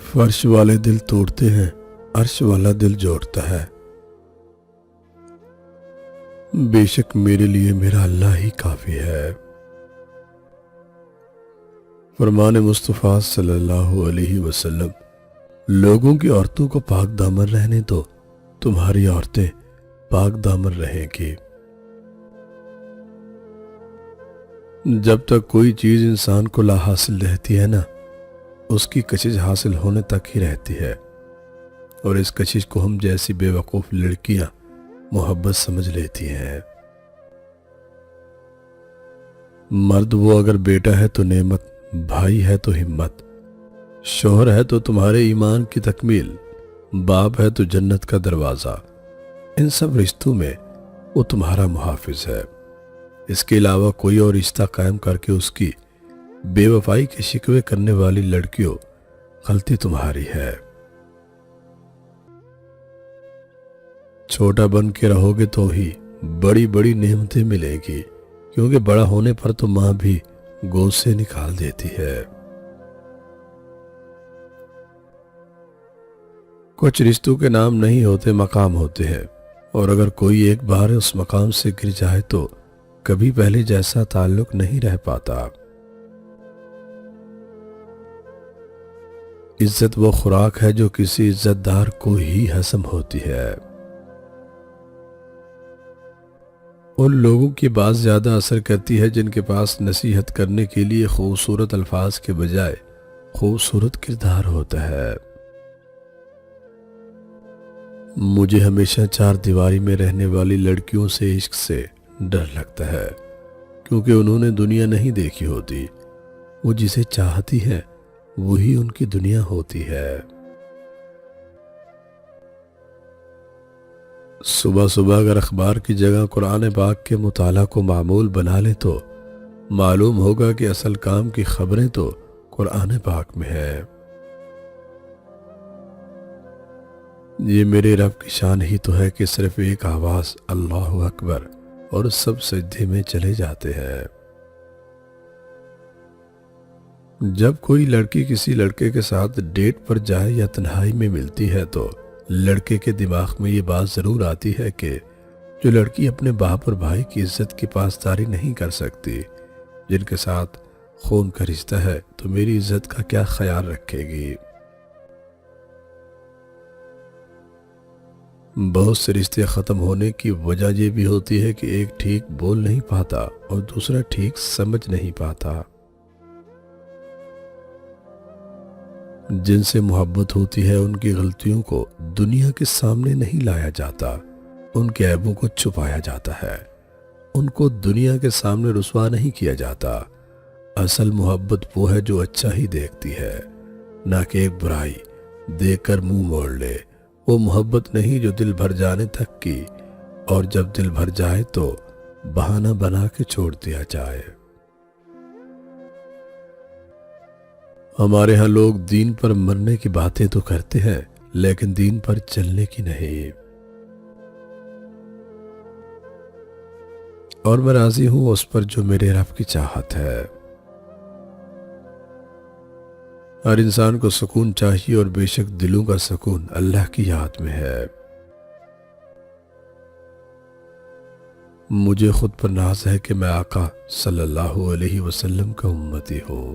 فرش والے دل توڑتے ہیں، عرش والا دل جوڑتا ہے۔ بے شک میرے لیے میرا اللہ ہی کافی ہے۔ فرمان مصطفیٰ صلی اللہ علیہ وسلم، لوگوں کی عورتوں کو پاک دامن رہنے دو، تمہاری عورتیں پاک دامن رہیں گی۔ جب تک کوئی چیز انسان کو لا حاصل رہتی ہے نا، اس کی کشش حاصل ہونے تک ہی رہتی ہے، اور اس کشش کو ہم جیسی بے وقوف لڑکیاں محبت سمجھ لیتی ہیں۔ مرد وہ اگر بیٹا ہے تو نعمت، بھائی ہے تو ہمت، شوہر ہے تو تمہارے ایمان کی تکمیل، باپ ہے تو جنت کا دروازہ، ان سب رشتوں میں وہ تمہارا محافظ ہے۔ اس کے علاوہ کوئی اور رشتہ قائم کر کے اس کی بے وفائی کے شکوے کرنے والی لڑکیوں، غلطی تمہاری ہے۔ چھوٹا بن کے رہو گے تو ہی بڑی بڑی نعمتیں ملیں گی، کیونکہ بڑا ہونے پر تو ماں بھی گود سے نکال دیتی ہے۔ کچھ رشتوں کے نام نہیں ہوتے، مقام ہوتے ہیں، اور اگر کوئی ایک بار اس مقام سے گر جائے تو کبھی پہلے جیسا تعلق نہیں رہ پاتا۔ عزت وہ خوراک ہے جو کسی عزت دار کو ہی ہضم ہوتی ہے۔ ان لوگوں کی بات زیادہ اثر کرتی ہے جن کے پاس نصیحت کرنے کے لیے خوبصورت الفاظ کے بجائے خوبصورت کردار ہوتا ہے۔ مجھے ہمیشہ چار دیواری میں رہنے والی لڑکیوں سے عشق سے ڈر لگتا ہے، کیونکہ انہوں نے دنیا نہیں دیکھی ہوتی۔ وہ جسے چاہتی ہے وہی ان کی دنیا ہوتی ہے۔ صبح صبح اگر اخبار کی جگہ قرآن پاک کے مطالعہ کو معمول بنا لے تو معلوم ہوگا کہ اصل کام کی خبریں تو قرآن پاک میں ہیں۔ یہ میرے رب کی شان ہی تو ہے کہ صرف ایک آواز اللہ اکبر اور سب سجدے میں چلے جاتے ہیں۔ جب کوئی لڑکی کسی لڑکے کے ساتھ ڈیٹ پر جائے یا تنہائی میں ملتی ہے تو لڑکے کے دماغ میں یہ بات ضرور آتی ہے کہ جو لڑکی اپنے باپ اور بھائی کی عزت کی پاسداری نہیں کر سکتی، جن کے ساتھ خون کا رشتہ ہے، تو میری عزت کا کیا خیال رکھے گی۔ بہت سے رشتے ختم ہونے کی وجہ یہ بھی ہوتی ہے کہ ایک ٹھیک بول نہیں پاتا اور دوسرا ٹھیک سمجھ نہیں پاتا۔ جن سے محبت ہوتی ہے ان کی غلطیوں کو دنیا کے سامنے نہیں لایا جاتا، ان کے عیبوں کو چھپایا جاتا ہے، ان کو دنیا کے سامنے رسوا نہیں کیا جاتا۔ اصل محبت وہ ہے جو اچھا ہی دیکھتی ہے، نہ کہ ایک برائی دیکھ کر منہ موڑ لے۔ وہ محبت نہیں جو دل بھر جانے تک کی، اور جب دل بھر جائے تو بہانہ بنا کے چھوڑ دیا جائے۔ ہمارے ہاں لوگ دین پر مرنے کی باتیں تو کرتے ہیں، لیکن دین پر چلنے کی نہیں۔ اور میں راضی ہوں اس پر جو میرے رب کی چاہت ہے۔ ہر انسان کو سکون چاہیے، اور بے شک دلوں کا سکون اللہ کی یاد میں ہے۔ مجھے خود پر ناز ہے کہ میں آقا صلی اللہ علیہ وسلم کا امتی ہوں۔